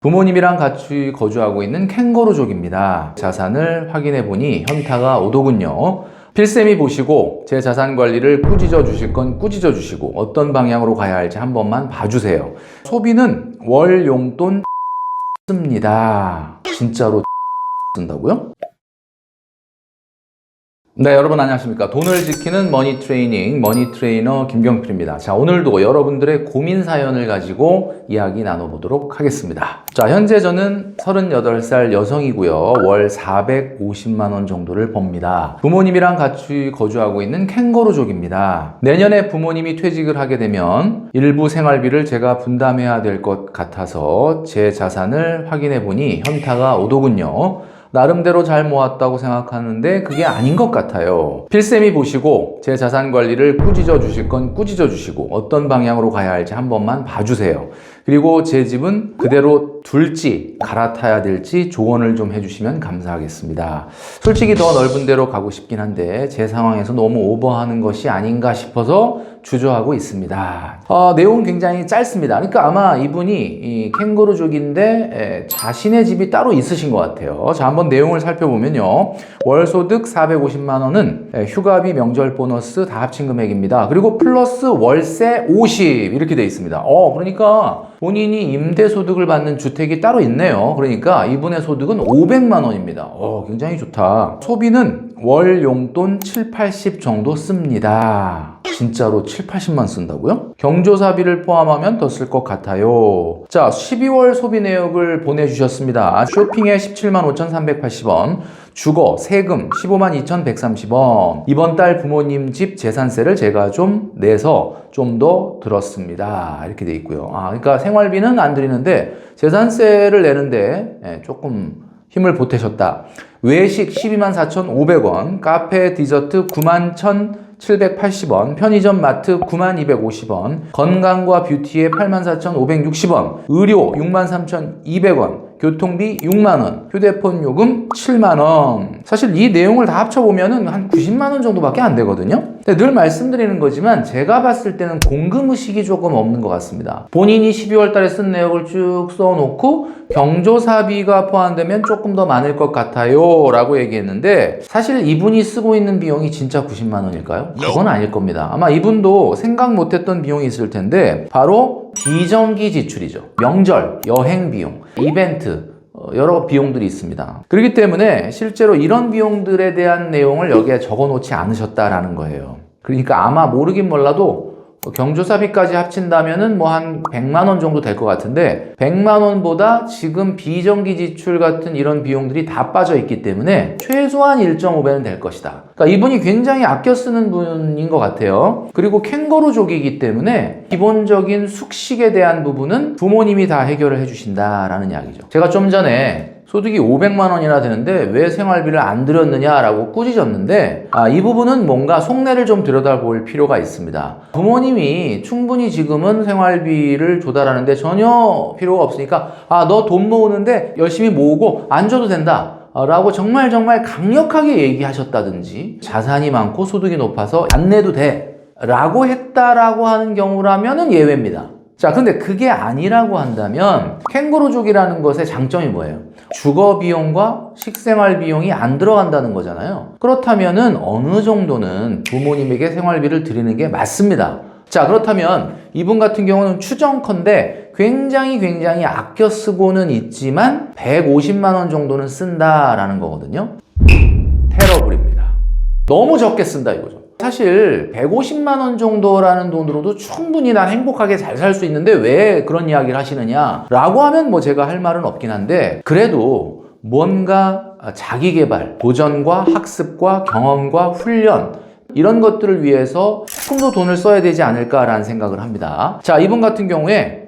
부모님이랑 같이 거주하고 있는 캥거루족입니다. 자산을 확인해 보니 현타가 오더군요. 필쌤이 보시고 제 자산 관리를 꾸짖어 주실 건 꾸짖어 주시고 어떤 방향으로 가야 할지 한 번만 봐주세요. 소비는 월 용돈 씁니다. 진짜로 쓴다고요? 네, 여러분 안녕하십니까. 돈을 지키는 머니 트레이닝, 머니 트레이너 김경필입니다. 자, 오늘도 여러분들의 고민 사연을 가지고 이야기 나눠보도록 하겠습니다. 자, 현재 저는 38살 여성이고요. 월 450만 원 정도를 법니다. 부모님이랑 같이 거주하고 있는 캥거루족입니다. 내년에 부모님이 퇴직을 하게 되면 일부 생활비를 제가 분담해야 될 것 같아서 제 자산을 확인해 보니 현타가 오더군요. 나름대로 잘 모았다고 생각하는데 그게 아닌 것 같아요. 필쌤이 보시고 제 자산 관리를 꾸짖어 주실 건 꾸짖어 주시고 어떤 방향으로 가야 할지 한 번만 봐주세요. 그리고 제 집은 그대로 둘지 갈아타야 될지 조언을 좀 해주시면 감사하겠습니다. 솔직히 더 넓은 데로 가고 싶긴 한데 제 상황에서 너무 오버하는 것이 아닌가 싶어서 주저하고 있습니다. 내용은 굉장히 짧습니다. 그러니까 아마 이분이 이 캥거루족인데 자신의 집이 따로 있으신 것 같아요. 자, 한번 내용을 살펴보면요. 월소득 450만 원은 휴가비, 명절 보너스 다 합친 금액입니다. 그리고 플러스 월세 50 이렇게 돼 있습니다. 그러니까 본인이 임대소득을 받는 주택이 따로 있네요. 그러니까 이분의 소득은 500만 원입니다. 굉장히 좋다. 소비는 월 용돈 7, 80 정도 씁니다. 진짜로 7, 80만 쓴다고요? 경조사비를 포함하면 더 쓸 것 같아요. 자, 12월 소비 내역을 보내주셨습니다. 쇼핑에 17만 5,380원, 주거, 세금 15만 2,130원. 이번 달 부모님 집 재산세를 제가 좀 내서 좀 더 들었습니다. 이렇게 돼 있고요. 그러니까 생활비는 안 드리는데 재산세를 내는데 조금 힘을 보태셨다. 외식 12만 4,500원, 카페 디저트 9만 1,780원, 편의점 마트 9만 250원, 건강과 뷰티에 8만 4,560원, 의료 6만 3,200원, 교통비 6만원, 휴대폰 요금 7만원. 사실 이 내용을 다 합쳐보면은 한 90만원 정도밖에 안 되거든요. 근데 늘 말씀드리는 거지만 제가 봤을 때는 공금의식이 조금 없는 것 같습니다. 본인이 12월 달에 쓴 내역을 쭉 써놓고 경조사비가 포함되면 조금 더 많을 것 같아요 라고 얘기했는데 사실 이분이 쓰고 있는 비용이 진짜 90만원일까요? 그건 아닐 겁니다. 아마 이분도 생각 못했던 비용이 있을 텐데 바로 비정기 지출이죠. 명절, 여행 비용, 이벤트, 여러 비용들이 있습니다. 그렇기 때문에 실제로 이런 비용들에 대한 내용을 여기에 적어 놓지 않으셨다라는 거예요. 그러니까 아마 모르긴 몰라도 경조사비까지 합친다면은 뭐 한 100만 원 정도 될 것 같은데 100만 원보다 지금 비정기 지출 같은 이런 비용들이 다 빠져 있기 때문에 최소한 1.5배는 될 것이다. 그러니까 이분이 굉장히 아껴 쓰는 분인 것 같아요. 그리고 캥거루족이기 때문에 기본적인 숙식에 대한 부분은 부모님이 다 해결을 해주신다라는 이야기죠. 제가 좀 전에 소득이 500만 원이나 되는데 왜 생활비를 안 들였느냐라고 꾸짖었는데 이 부분은 뭔가 속내를 좀 들여다볼 필요가 있습니다. 부모님이 충분히 지금은 생활비를 조달하는데 전혀 필요가 없으니까 너 돈 모으는데 열심히 모으고 안 줘도 된다 라고 정말 강력하게 얘기하셨다든지 자산이 많고 소득이 높아서 안 내도 돼 라고 했다라고 하는 경우라면은 예외입니다. 자, 근데 그게 아니라고 한다면 캥거루족이라는 것의 장점이 뭐예요? 주거 비용과 식생활 비용이 안 들어간다는 거잖아요. 그렇다면은 어느 정도는 부모님에게 생활비를 드리는 게 맞습니다. 자, 그렇다면 이분 같은 경우는 추정컨대 굉장히 아껴 쓰고는 있지만 150만 원 정도는 쓴다라는 거거든요. 테러블입니다. 너무 적게 쓴다 이거죠. 사실 150만 원 정도라는 돈으로도 충분히 난 행복하게 잘 살 수 있는데 왜 그런 이야기를 하시느냐 라고 하면 뭐 제가 할 말은 없긴 한데 그래도 뭔가 자기개발, 도전과 학습과 경험과 훈련 이런 것들을 위해서 조금 더 돈을 써야 되지 않을까라는 생각을 합니다. 자, 이분 같은 경우에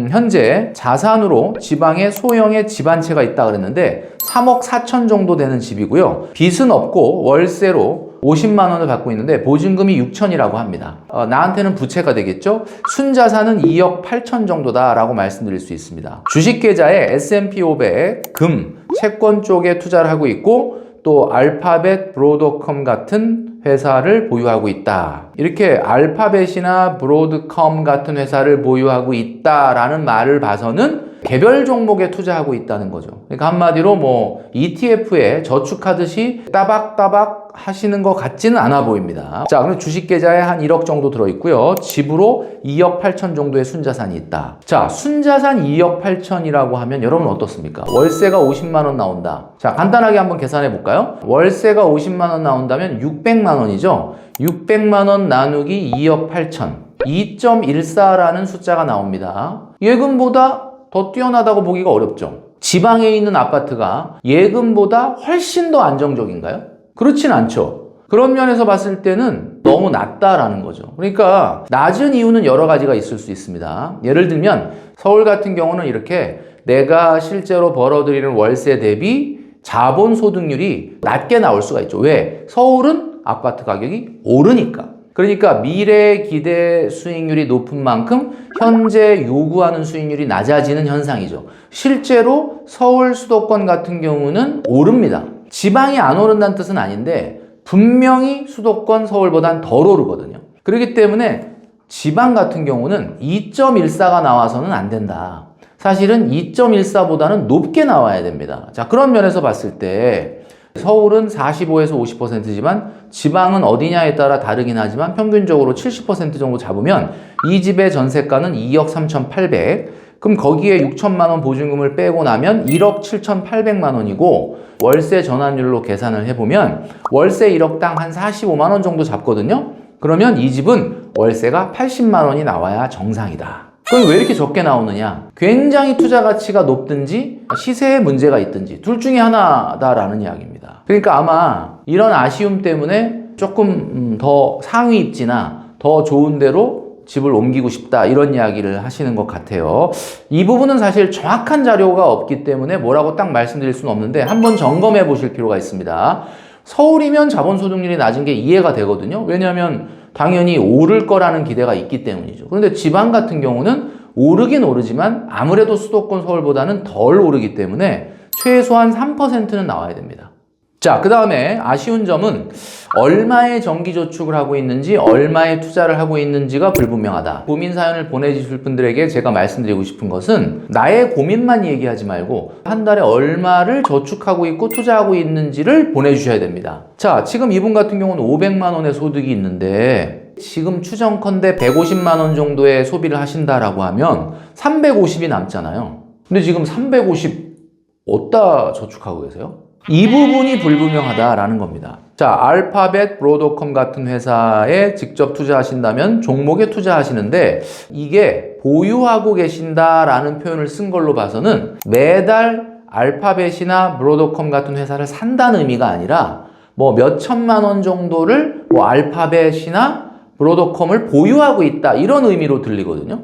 현재 자산으로 지방에 소형의 집 한 채가 있다 그랬는데 3억 4천 정도 되는 집이고요. 빚은 없고 월세로 50만 원을 받고 있는데 보증금이 6천이라고 합니다. 나한테는 부채가 되겠죠? 순자산은 2억 8천 정도다라고 말씀드릴 수 있습니다. 주식계좌에 S&P 500, 금, 채권 쪽에 투자를 하고 있고 또 알파벳, 브로드컴 같은 회사를 보유하고 있다. 이렇게 알파벳이나 브로드컴 같은 회사를 보유하고 있다라는 말을 봐서는 개별 종목에 투자하고 있다는 거죠. 그러니까 한마디로 뭐 ETF에 저축하듯이 따박따박 하시는 것 같지는 않아 보입니다. 자, 그럼 주식 계좌에 한 1억 정도 들어있고요. 집으로 2억 8천 정도의 순자산이 있다. 자, 순자산 2억 8천이라고 하면 여러분 어떻습니까? 월세가 50만 원 나온다. 자, 간단하게 한번 계산해 볼까요? 월세가 50만 원 나온다면 600만 원이죠. 600만 원 나누기 2억 8천. 2.14라는 숫자가 나옵니다. 예금보다 더 뛰어나다고 보기가 어렵죠. 지방에 있는 아파트가 예금보다 훨씬 더 안정적인가요? 그렇진 않죠. 그런 면에서 봤을 때는 너무 낮다라는 거죠. 그러니까 낮은 이유는 여러 가지가 있을 수 있습니다. 예를 들면 서울 같은 경우는 이렇게 내가 실제로 벌어들이는 월세 대비 자본소득률이 낮게 나올 수가 있죠. 왜? 서울은 아파트 가격이 오르니까. 그러니까 미래 기대 수익률이 높은 만큼 현재 요구하는 수익률이 낮아지는 현상이죠. 실제로 서울 수도권 같은 경우는 오릅니다. 지방이 안 오른다는 뜻은 아닌데 분명히 수도권 서울보단 덜 오르거든요. 그렇기 때문에 지방 같은 경우는 2.14가 나와서는 안 된다. 사실은 2.14보다는 높게 나와야 됩니다. 자, 그런 면에서 봤을 때 서울은 45에서 50%지만 지방은 어디냐에 따라 다르긴 하지만 평균적으로 70% 정도 잡으면 이 집의 전세가는 2억 3,800. 그럼 거기에 6천만 원 보증금을 빼고 나면 1억 7,800만 원이고 월세 전환율로 계산을 해보면 월세 1억당 한 45만 원 정도 잡거든요. 그러면 이 집은 월세가 80만 원이 나와야 정상이다. 그럼 왜 이렇게 적게 나오느냐? 굉장히 투자 가치가 높든지 시세에 문제가 있든지 둘 중에 하나다라는 이야기입니다. 그러니까 아마 이런 아쉬움 때문에 조금 더 상위 입지나 더 좋은 데로 집을 옮기고 싶다 이런 이야기를 하시는 것 같아요. 이 부분은 사실 정확한 자료가 없기 때문에 뭐라고 딱 말씀드릴 수는 없는데 한번 점검해 보실 필요가 있습니다. 서울이면 자본소득률이 낮은 게 이해가 되거든요. 왜냐하면 당연히 오를 거라는 기대가 있기 때문이죠. 그런데 지방 같은 경우는 오르긴 오르지만 아무래도 수도권 서울보다는 덜 오르기 때문에 최소한 3%는 나와야 됩니다. 자, 그 다음에 아쉬운 점은 얼마의 정기저축을 하고 있는지 얼마의 투자를 하고 있는지가 불분명하다. 고민 사연을 보내주실 분들에게 제가 말씀드리고 싶은 것은 나의 고민만 얘기하지 말고 한 달에 얼마를 저축하고 있고 투자하고 있는지를 보내주셔야 됩니다. 자, 지금 이분 같은 경우는 500만 원의 소득이 있는데 지금 추정컨대 150만 원 정도의 소비를 하신다라고 하면 350이 남잖아요. 근데 지금 350 어디다 저축하고 계세요? 이 부분이 불분명하다라는 겁니다. 자, 알파벳, 브로더컴 같은 회사에 직접 투자하신다면 종목에 투자하시는데 이게 보유하고 계신다라는 표현을 쓴 걸로 봐서는 매달 알파벳이나 브로더컴 같은 회사를 산다는 의미가 아니라 뭐 몇 천만 원 정도를 뭐 알파벳이나 브로더컴을 보유하고 있다 이런 의미로 들리거든요.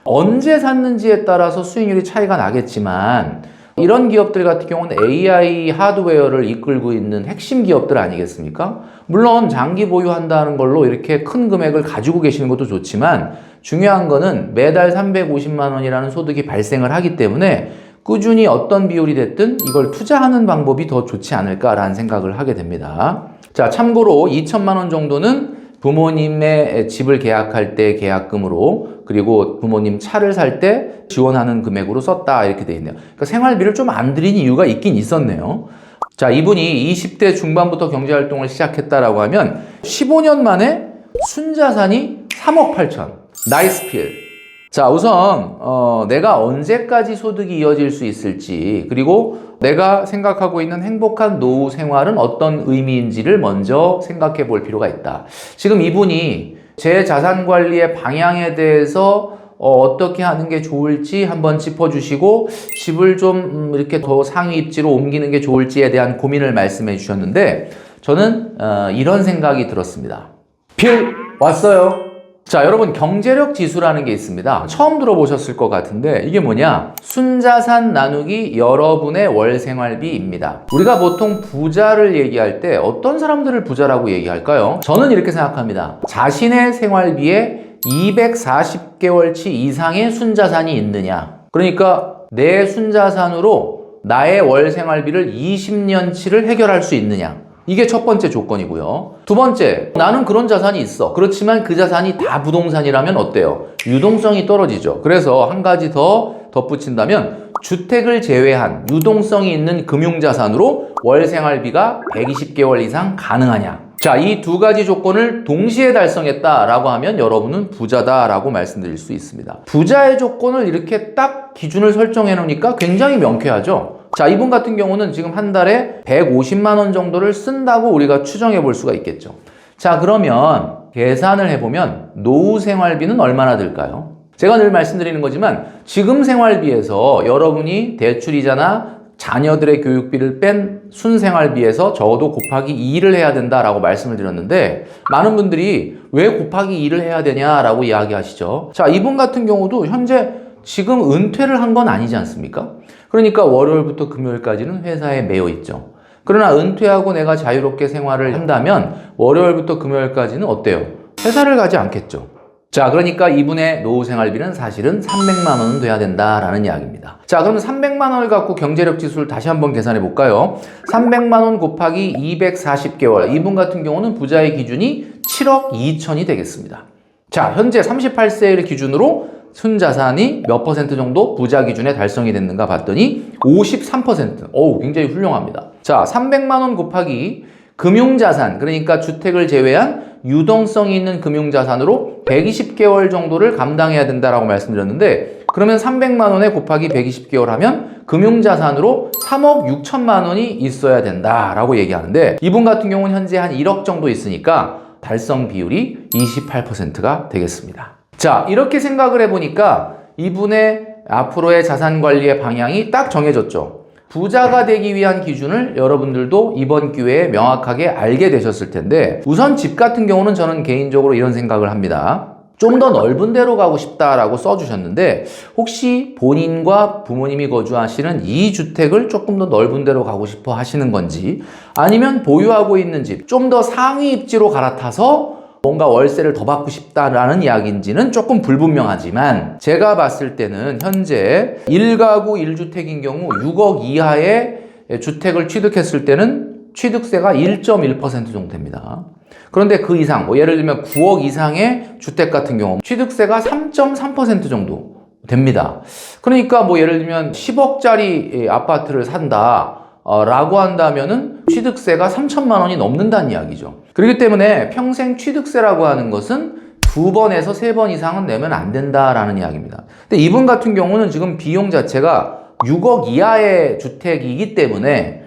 언제 샀는지에 따라서 수익률이 차이가 나겠지만 이런 기업들 같은 경우는 AI 하드웨어를 이끌고 있는 핵심 기업들 아니겠습니까? 물론 장기 보유한다는 걸로 이렇게 큰 금액을 가지고 계시는 것도 좋지만 중요한 거는 매달 350만 원이라는 소득이 발생을 하기 때문에 꾸준히 어떤 비율이 됐든 이걸 투자하는 방법이 더 좋지 않을까라는 생각을 하게 됩니다. 자, 참고로 2천만 원 정도는 부모님의 집을 계약할 때 계약금으로 그리고 부모님 차를 살 때 지원하는 금액으로 썼다 이렇게 돼 있네요. 그러니까 생활비를 좀 안 드린 이유가 있긴 있었네요. 자, 이분이 20대 중반부터 경제활동을 시작했다라고 하면 15년 만에 순자산이 3억 8천. 나이스 필. 자, 우선 내가 언제까지 소득이 이어질 수 있을지 그리고 내가 생각하고 있는 행복한 노후 생활은 어떤 의미인지를 먼저 생각해 볼 필요가 있다. 지금 이분이 제 자산 관리의 방향에 대해서 어떻게 하는 게 좋을지 한번 짚어주시고 집을 좀 이렇게 더 상위 입지로 옮기는 게 좋을지에 대한 고민을 말씀해 주셨는데 저는 이런 생각이 들었습니다. 필 왔어요. 자, 여러분 경제력 지수라는 게 있습니다. 처음 들어보셨을 것 같은데 이게 뭐냐? 순자산 나누기 여러분의 월 생활비입니다. 우리가 보통 부자를 얘기할 때 어떤 사람들을 부자라고 얘기할까요? 저는 이렇게 생각합니다. 자신의 생활비에 240개월치 이상의 순자산이 있느냐? 그러니까 내 순자산으로 나의 월 생활비를 20년치를 해결할 수 있느냐? 이게 첫 번째 조건이고요. 두 번째, 나는 그런 자산이 있어. 그렇지만 그 자산이 다 부동산이라면 어때요? 유동성이 떨어지죠. 그래서 한 가지 더 덧붙인다면 주택을 제외한 유동성이 있는 금융자산으로 월 생활비가 120개월 이상 가능하냐. 자, 이 두 가지 조건을 동시에 달성했다라고 하면 여러분은 부자다라고 말씀드릴 수 있습니다. 부자의 조건을 이렇게 딱 기준을 설정해 놓으니까 굉장히 명쾌하죠. 자, 이분 같은 경우는 지금 한 달에 150만 원 정도를 쓴다고 우리가 추정해 볼 수가 있겠죠. 자, 그러면 계산을 해보면 노후 생활비는 얼마나 들까요? 제가 늘 말씀드리는 거지만 지금 생활비에서 여러분이 대출이자나 자녀들의 교육비를 뺀 순생활비에서 적어도 곱하기 2를 해야 된다라고 말씀을 드렸는데 많은 분들이 왜 곱하기 2를 해야 되냐라고 이야기하시죠. 자, 이분 같은 경우도 현재 지금 은퇴를 한 건 아니지 않습니까? 그러니까 월요일부터 금요일까지는 회사에 매여 있죠. 그러나 은퇴하고 내가 자유롭게 생활을 한다면 월요일부터 금요일까지는 어때요? 회사를 가지 않겠죠. 자, 그러니까 이분의 노후 생활비는 사실은 300만 원은 돼야 된다라는 이야기입니다. 자, 그러면 300만 원을 갖고 경제력 지수를 다시 한번 계산해 볼까요? 300만 원 곱하기 240개월. 이분 같은 경우는 부자의 기준이 7억 2천이 되겠습니다. 자, 현재 38세를 기준으로 순자산이 몇 퍼센트 정도 부자 기준에 달성이 됐는가 봤더니 53%. 어우, 굉장히 훌륭합니다. 자, 300만 원 곱하기 금융자산, 그러니까 주택을 제외한 유동성이 있는 금융자산으로 120개월 정도를 감당해야 된다라고 말씀드렸는데, 그러면 300만 원에 곱하기 120개월 하면 금융자산으로 3억 6천만 원이 있어야 된다라고 얘기하는데, 이분 같은 경우는 현재 한 1억 정도 있으니까 달성 비율이 28%가 되겠습니다. 자, 이렇게 생각을 해보니까 이분의 앞으로의 자산 관리의 방향이 딱 정해졌죠. 부자가 되기 위한 기준을 여러분들도 이번 기회에 명확하게 알게 되셨을 텐데, 우선 집 같은 경우는 저는 개인적으로 이런 생각을 합니다. 좀 더 넓은 데로 가고 싶다라고 써주셨는데, 혹시 본인과 부모님이 거주하시는 이 주택을 조금 더 넓은 데로 가고 싶어 하시는 건지, 아니면 보유하고 있는 집 좀 더 상위 입지로 갈아타서 뭔가 월세를 더 받고 싶다라는 이야기인지는 조금 불분명하지만, 제가 봤을 때는 현재 1가구 1주택인 경우 6억 이하의 주택을 취득했을 때는 취득세가 1.1% 정도 됩니다. 그런데 그 이상, 예를 들면 9억 이상의 주택 같은 경우 취득세가 3.3% 정도 됩니다. 그러니까 예를 들면 10억짜리 아파트를 산다 라고 한다면은 취득세가 3천만 원이 넘는다는 이야기죠. 그렇기 때문에 평생 취득세라고 하는 것은 2번에서 3번 이상은 내면 안 된다라는 이야기입니다. 근데 이분 같은 경우는 지금 비용 자체가 6억 이하의 주택이기 때문에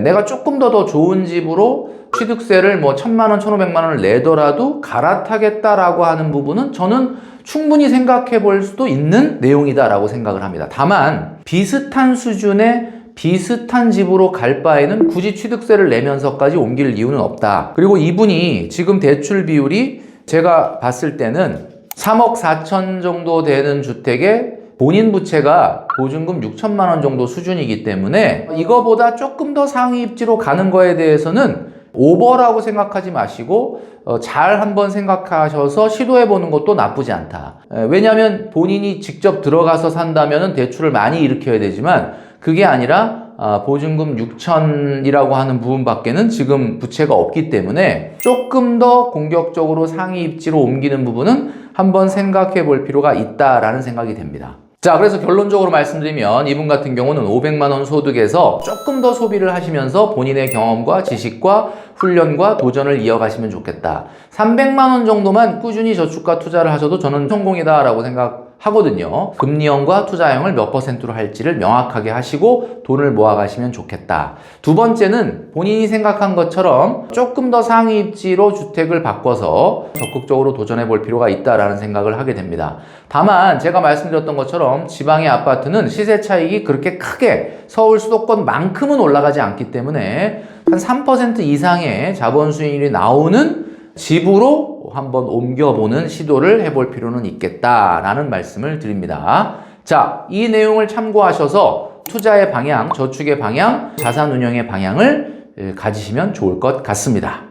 내가 조금 더 좋은 집으로 취득세를 1,000만 원, 1,500만 원을 내더라도 갈아타겠다라고 하는 부분은 저는 충분히 생각해 볼 수도 있는 내용이다라고 생각을 합니다. 다만 비슷한 수준의 비슷한 집으로 갈 바에는 굳이 취득세를 내면서까지 옮길 이유는 없다. 그리고 이분이 지금 대출 비율이 제가 봤을 때는 3억 4천 정도 되는 주택에 본인 부채가 보증금 6천만 원 정도 수준이기 때문에 이거보다 조금 더 상위 입지로 가는 거에 대해서는 오버라고 생각하지 마시고 잘 한번 생각하셔서 시도해보는 것도 나쁘지 않다. 왜냐하면 본인이 직접 들어가서 산다면 대출을 많이 일으켜야 되지만 그게 아니라 보증금 6천이라고 하는 부분밖에는 지금 부채가 없기 때문에 조금 더 공격적으로 상위 입지로 옮기는 부분은 한번 생각해 볼 필요가 있다라는 생각이 됩니다. 자, 그래서 결론적으로 말씀드리면 이분 같은 경우는 500만 원 소득에서 조금 더 소비를 하시면서 본인의 경험과 지식과 훈련과 도전을 이어가시면 좋겠다. 300만 원 정도만 꾸준히 저축과 투자를 하셔도 저는 성공이다라고 생각하거든요. 금리형과 투자형을 몇 퍼센트로 할지를 명확하게 하시고 돈을 모아가시면 좋겠다. 두 번째는 본인이 생각한 것처럼 조금 더 상위 입지로 주택을 바꿔서 적극적으로 도전해 볼 필요가 있다라는 생각을 하게 됩니다. 다만 제가 말씀드렸던 것처럼 지방의 아파트는 시세 차익이 그렇게 크게 서울 수도권만큼은 올라가지 않기 때문에 한 3% 이상의 자본 수익률이 나오는 집으로 한번 옮겨보는 시도를 해볼 필요는 있겠다라는 말씀을 드립니다. 자, 이 내용을 참고하셔서 투자의 방향, 저축의 방향, 자산 운용의 방향을 가지시면 좋을 것 같습니다.